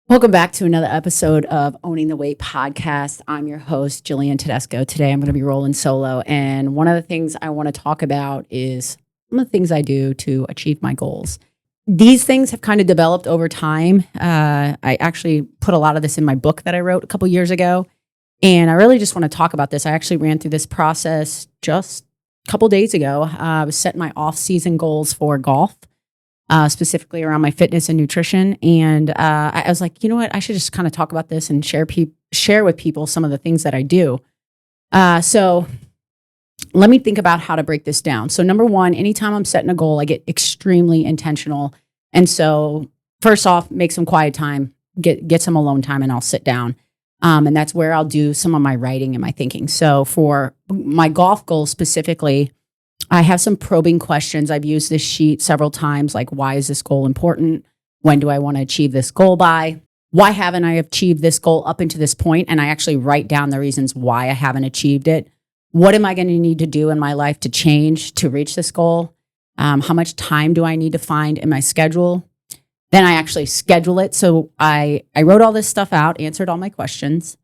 Welcome back to another episode of Owning the Weight podcast. I'm your host, Jillian. Today, I'm going to be rolling solo. And one of the things I want to talk about is some of the things I do to achieve my goals. These things have kind of developed over time. I actually put a lot of this in my book that I wrote a couple years ago. And I really just want to talk about this. I actually ran through this process just a couple days ago. I was setting my off-season goals for golf. Specifically around my fitness and nutrition. And I was like, you know what? I should just kind of talk about this and share with people some of the things that I do. So let me think about how to break this down. So number one, anytime I'm setting a goal, I get extremely intentional. And so first off, make some quiet time, get some alone time, and I'll sit down. And that's where I'll do some of my writing and my thinking. So for my golf goals specifically, I have some probing questions. I've used this sheet several times, like why is this goal important? When do I want to achieve this goal by? Why haven't I achieved this goal up until this point? And I actually write down the reasons why I haven't achieved it. What am I going to need to do in my life to change to reach this goal? How much time do I need to find in my schedule? Then I actually schedule it. So I wrote all this stuff out, answered all my questions.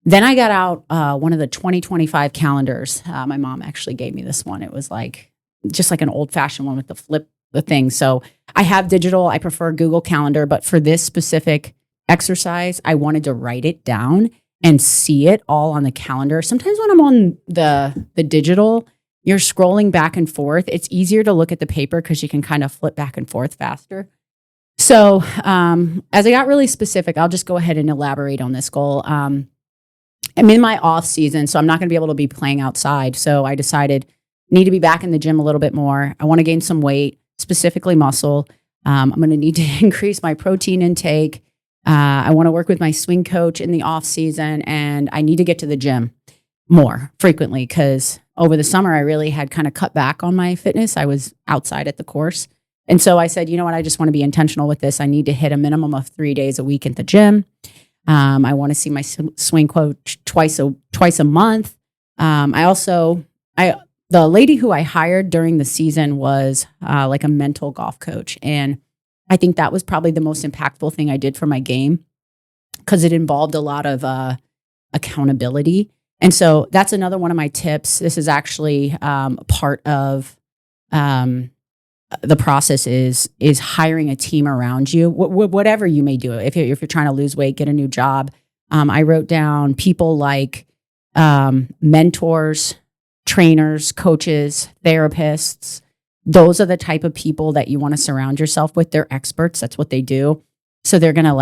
Then I got out one of the 2025 calendars. My mom actually gave me this one. It was just like an old fashioned one with the thing. So I have digital. I prefer Google Calendar, but for this specific exercise, I wanted to write it down and see it all on the calendar. Sometimes when I'm on the digital, you're scrolling back and forth. It's easier to look at the paper because you can kind of flip back and forth faster. So as I got really specific, I'll just go ahead and elaborate on this goal. I'm in my off season, so I'm not going to be able to be playing outside. So I decided need to be back in the gym a little bit more. I want to gain some weight, specifically muscle. I'm going to need to increase my protein intake. I want to work with my swing coach in the off season, and I need to get to the gym more frequently because over the summer I really had kind of cut back on my fitness. I was outside at the course. And so I said, you know what? I just want to be intentional with this. I need to hit a minimum of 3 days a week at the gym. I want to see my swing coach twice a month. The lady who I hired during the season was like a mental golf coach. And I think that was probably the most impactful thing I did for my game because it involved a lot of accountability. And so that's another one of my tips. This is actually part of the process is hiring a team around you, whatever you may do. If you're trying to lose weight, get a new job. I wrote down people like mentors, trainers, coaches, therapists. Those are the type of people that you want to surround yourself with. They're experts. That's what they do. So they're gonna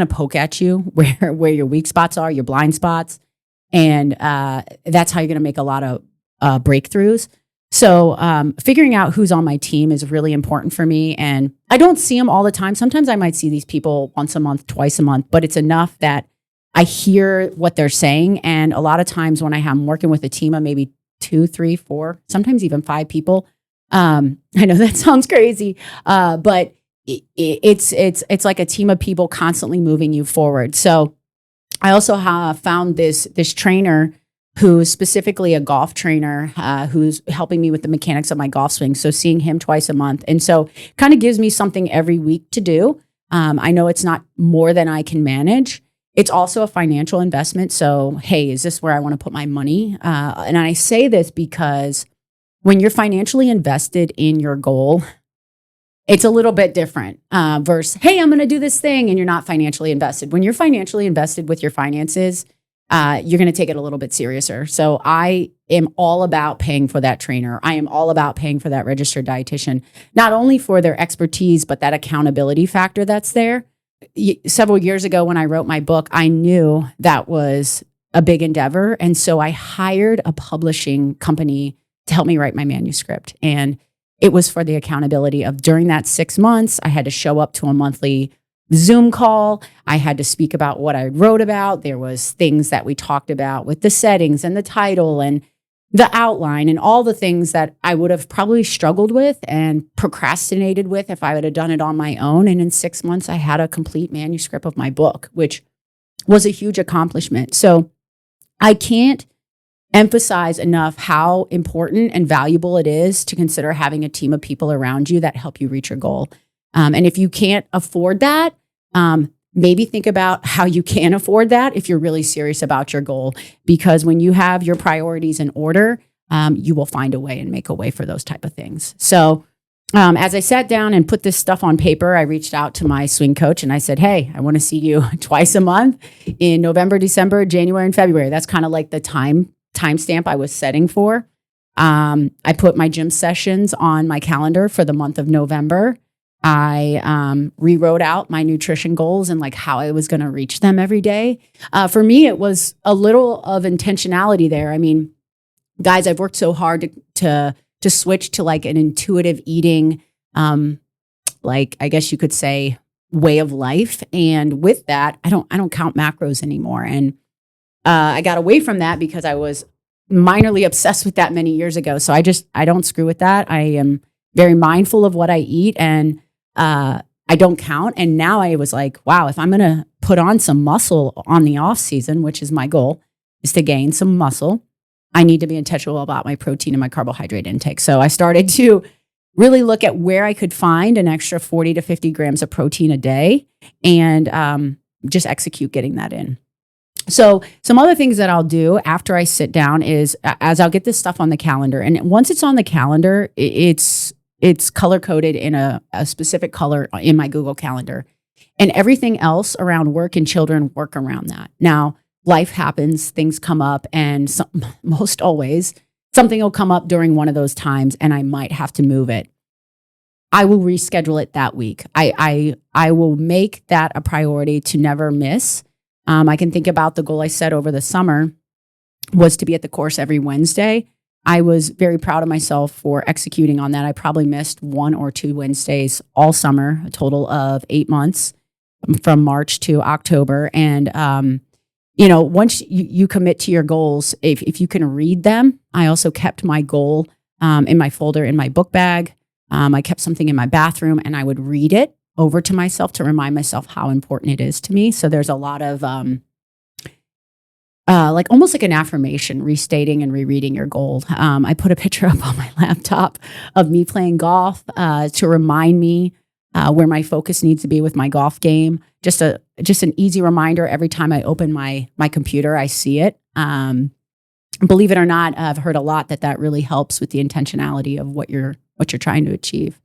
poke at you where your weak spots are, your blind spots, and that's how you're gonna make a lot of breakthroughs. So figuring out who's on my team is really important for me. And I don't see them all the time. Sometimes I might see these people once a month, twice a month, but it's enough that I hear what they're saying. And a lot of times when I'm working with a team of maybe 2, 3, 4, sometimes even 5 people, I know that sounds crazy, but it's like a team of people constantly moving you forward. So I also have found this trainer who's specifically a golf trainer, who's helping me with the mechanics of my golf swing. So seeing him twice a month. And so kind of gives me something every week to do. I know it's not more than I can manage. It's also a financial investment. So, hey, is this where I want to put my money? And I say this because when you're financially invested in your goal, it's a little bit different versus, hey, I'm going to do this thing and you're not financially invested. When you're financially invested with your finances, you're going to take it a little bit seriouser. So I am all about paying for that trainer. I am all about paying for that registered dietitian, not only for their expertise, but that accountability factor that's there. Several years ago when I wrote my book, I knew that was a big endeavor. And so I hired a publishing company to help me write my manuscript. And it was for the accountability of during that 6 months, I had to show up to a monthly Zoom call. I had to speak about what I wrote about. There was things that we talked about with the settings and the title and the outline and all the things that I would have probably struggled with and procrastinated with if I would have done it on my own. And in 6 months, I had a complete manuscript of my book, which was a huge accomplishment. So I can't emphasize enough how important and valuable it is to consider having a team of people around you that help you reach your goal. And if you can't afford that, maybe think about how you can afford that if you're really serious about your goal. Because when you have your priorities in order, you will find a way and make a way for those type of things. So as I sat down and put this stuff on paper, I reached out to my swing coach and I said, hey, I want to see you twice a month in November, December, January, and February. That's kind of like the timestamp I was setting for. I put my gym sessions on my calendar for the month of November. I rewrote out my nutrition goals and like how I was going to reach them every day. For me, it was a little of intentionality there. I mean, guys, I've worked so hard to switch to like an intuitive eating, like I guess you could say, way of life. And with that, I don't count macros anymore. And I got away from that because I was minorly obsessed with that many years ago. So I don't screw with that. I am very mindful of what I eat, and I don't count. And now I was like, wow, if I'm going to put on some muscle on the off season, which is my goal, is to gain some muscle, I need to be intentional about my protein and my carbohydrate intake. So I started to really look at where I could find an extra 40 to 50 grams of protein a day and just execute getting that in. So some other things that I'll do after I sit down is as I'll get this stuff on the calendar. And once it's on the calendar, it's color coded in a specific color in my Google Calendar. And everything else around work and children work around that. Now, life happens, things come up, and most always something will come up during one of those times and I might have to move it. I will reschedule it that week. I will make that a priority to never miss. I can think about the goal I set over the summer was to be at the course every Wednesday. I was very proud of myself for executing on that. I probably missed 1 or 2 Wednesdays all summer, a total of 8 months from March to October. And, once you commit to your goals, if you can read them, I also kept my goal in my folder in my book bag. I kept something in my bathroom and I would read it over to myself to remind myself how important it is to me. So there's a lot of like almost like an affirmation, restating and rereading your goal. I put a picture up on my laptop of me playing golf to remind me where my focus needs to be with my golf game. Just an easy reminder every time I open my computer, I see it. Believe it or not, I've heard a lot that really helps with the intentionality of what you're trying to achieve.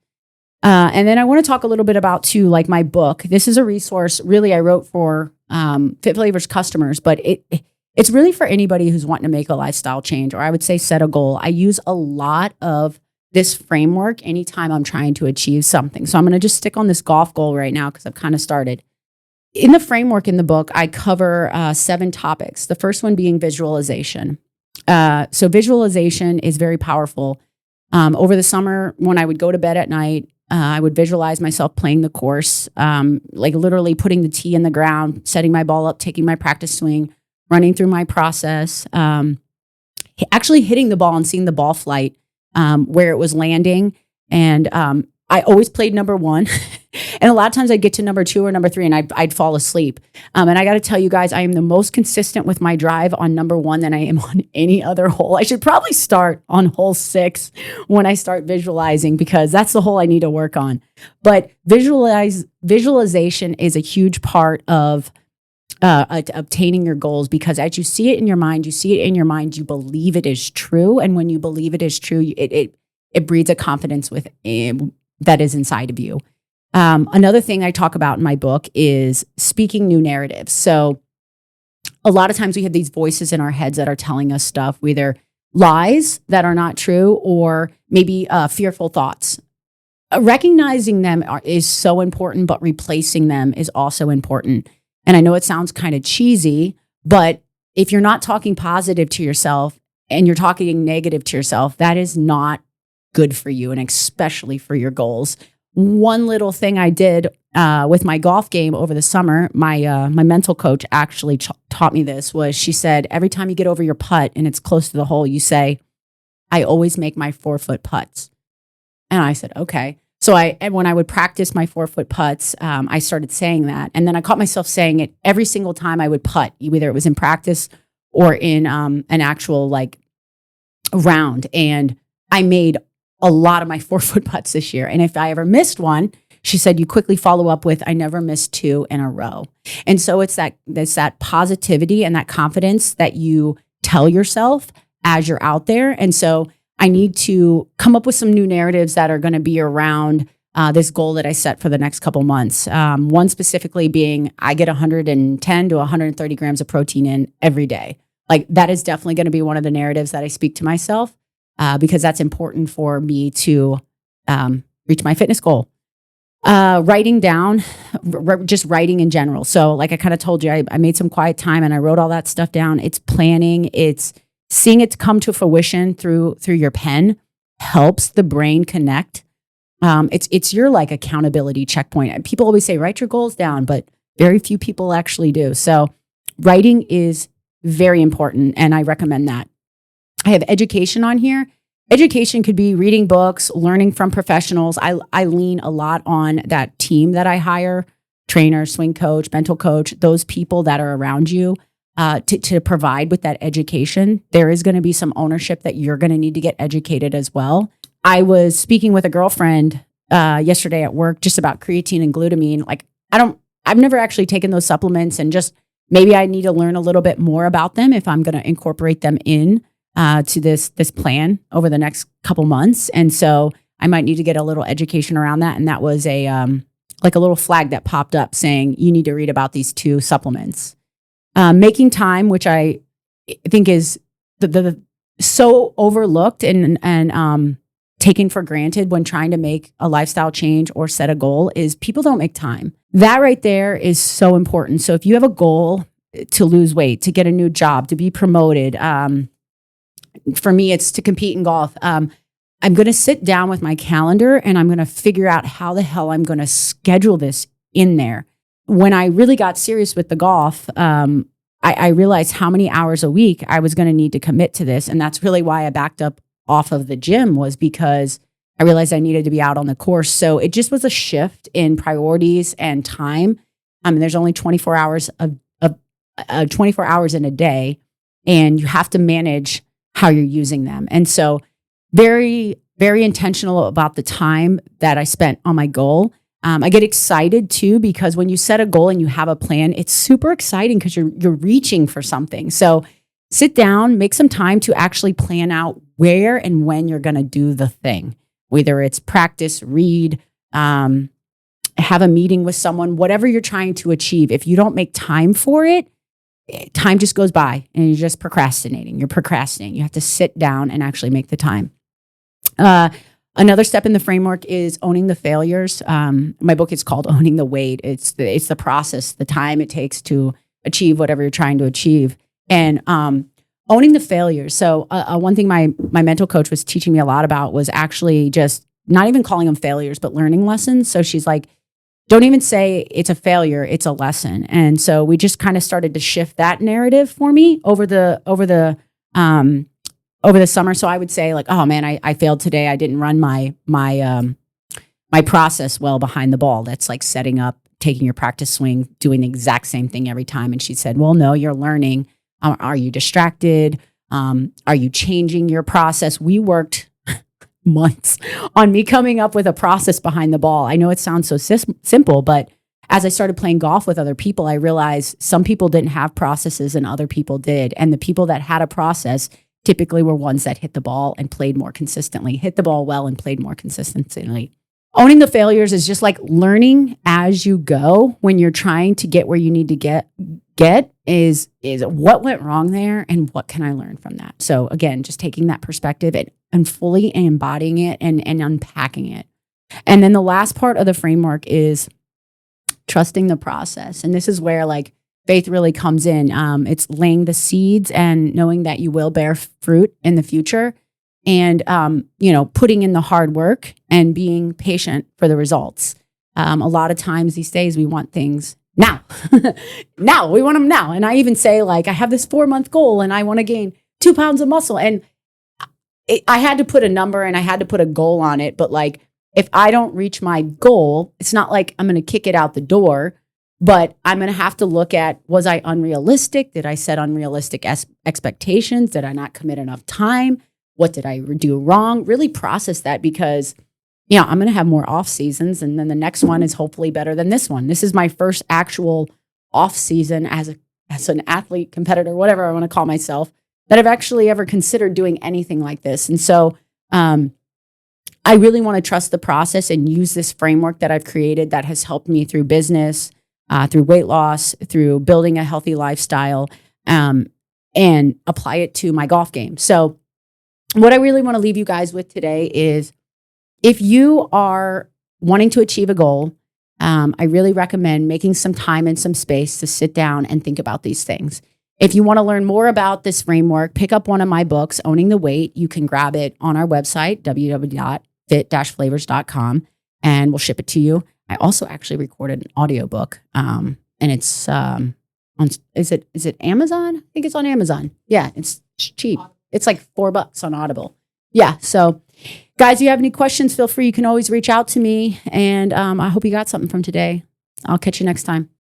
And then I want to talk a little bit about too, like my book. This is a resource really I wrote for Fit Flavors customers, but it's really for anybody who's wanting to make a lifestyle change, or I would say set a goal. I use a lot of this framework anytime I'm trying to achieve something. So I'm going to just stick on this golf goal right now because I've kind of started. In the framework in the book, I cover 7 topics. The first one being visualization. So visualization is very powerful. Over the summer, when I would go to bed at night, I would visualize myself playing the course, like literally putting the tee in the ground, setting my ball up, taking my practice swing, running through my process, actually hitting the ball and seeing the ball flight where it was landing. And I always played number 1. And a lot of times I'd get to number 2 or number 3 and I'd fall asleep. And I got to tell you guys, I am the most consistent with my drive on number 1 than I am on any other hole. I should probably start on hole 6 when I start visualizing because that's the hole I need to work on. But visualization is a huge part of obtaining your goals because as you see it in your mind, you believe it is true. And when you believe it is true, it breeds a confidence that is inside of you. Another thing I talk about in my book is speaking new narratives. So a lot of times we have these voices in our heads that are telling us stuff, either lies that are not true or maybe fearful thoughts. Recognizing them is so important, but replacing them is also important. And I know it sounds kind of cheesy, but if you're not talking positive to yourself and you're talking negative to yourself, that is not good for you, and especially for your goals. One little thing I did with my golf game over the summer, my mental coach actually taught me this, was she said, every time you get over your putt and it's close to the hole, you say, I always make my 4-foot putts. And I said, okay. So when I would practice my 4-foot putts, I started saying that. And then I caught myself saying it every single time I would putt, whether it was in practice or in an actual like round. And I made a lot of my 4-foot putts this year. And if I ever missed one, she said, you quickly follow up with, I never missed 2 in a row. And so it's that positivity and that confidence that you tell yourself as you're out there. And so I need to come up with some new narratives that are going to be around this goal that I set for the next couple months. One specifically being I get 110 to 130 grams of protein in every day. Like that is definitely going to be one of the narratives that I speak to myself because that's important for me to reach my fitness goal. Writing down, just writing in general. So like I kind of told you, I made some quiet time and I wrote all that stuff down. It's planning. It's seeing it come to fruition through your pen helps the brain connect. It's your like accountability checkpoint. People always say, write your goals down, but very few people actually do. So writing is very important. And I recommend that. I have education on here. Education could be reading books, learning from professionals. I lean a lot on that team that I hire, trainer, swing coach, mental coach, those people that are around you to provide with that education. There is going to be some ownership that you're going to need to get educated as well. I was speaking with a girlfriend yesterday at work just about creatine and glutamine. Like I've never actually taken those supplements and just maybe I need to learn a little bit more about them if I'm going to incorporate them in to this plan over the next couple months. And so I might need to get a little education around that. And that was a like a little flag that popped up saying you need to read about these 2 supplements. Making time, which I think is the so overlooked and taken for granted when trying to make a lifestyle change or set a goal, is people don't make time. That right there is so important. So if you have a goal to lose weight, to get a new job, to be promoted, for me, it's to compete in golf. I'm going to sit down with my calendar and I'm going to figure out how the hell I'm going to schedule this in there. When I really got serious with the golf, I realized how many hours a week I was going to need to commit to this. And that's really why I backed up off of the gym, was because I realized I needed to be out on the course. So it just was a shift in priorities and time. There's only 24 hours of 24 hours in a day, and you have to manage how you're using them. And so very, very intentional about the time that I spent on my goal. I get excited too, because when you set a goal and you have a plan, it's super exciting because you're reaching for something. So sit down, make some time to actually plan out where and when you're going to do the thing, whether it's practice, read, have a meeting with someone, whatever you're trying to achieve. If you don't make time for it, time just goes by and you're just procrastinating. You're procrastinating. You have to sit down and actually make the time. Another step in the framework is owning the failures. My book is called Owning the Weight. It's the process, the time it takes to achieve whatever you're trying to achieve. And owning the failures. So one thing my mental coach was teaching me a lot about was actually just not even calling them failures, but learning lessons. So she's like, don't even say it's a failure, it's a lesson. And so we just kind of started to shift that narrative for me over the summer. So I would say like, oh man, I failed today. I didn't run my process well behind the ball. That's like setting up, taking your practice swing, doing the exact same thing every time. And she said, well, no, you're learning. Are you distracted? Are you changing your process? We worked months on me coming up with a process behind the ball. I know it sounds so simple, but as I started playing golf with other people, I realized some people didn't have processes and other people did. And the people that had a process typically were ones that hit the ball and played more consistently, hit the ball well and played more consistently. Owning the failures is just like learning as you go when you're trying to get where you need to get is what went wrong there and what can I learn from that? So again, just taking that perspective and fully embodying it and unpacking it. And then the last part of the framework is trusting the process. And this is where like faith really comes in. It's laying the seeds and knowing that you will bear fruit in the future. And, putting in the hard work and being patient for the results. A lot of times these days we want things now. Now, we want them now. And I even say like, I have this 4-month goal and I want to gain 2 pounds of muscle. And I had to put a number and I had to put a goal on it. But like, if I don't reach my goal, it's not like I'm going to kick it out the door, but I'm going to have to look at, was I unrealistic? Did I set unrealistic expectations? Did I not commit enough time? What did I do wrong? Really process that, because I'm going to have more off seasons. And then the next one is hopefully better than this one. This is my first actual off season as an athlete, competitor, whatever I want to call myself, that I've actually ever considered doing anything like this. And so I really want to trust the process and use this framework that I've created that has helped me through business, through weight loss, through building a healthy lifestyle, and apply it to my golf game. So what I really want to leave you guys with today is, if you are wanting to achieve a goal, I really recommend making some time and some space to sit down and think about these things. If you want to learn more about this framework, pick up one of my books, Owning the Weight. You can grab it on our website, www.fit-flavors.com, and we'll ship it to you. I also actually recorded an audiobook, and it's is it Amazon? I think it's on Amazon. Yeah, it's cheap. It's like $4 on Audible. Yeah, so guys, if you have any questions, feel free. You can always reach out to me. And I hope you got something from today. I'll catch you next time.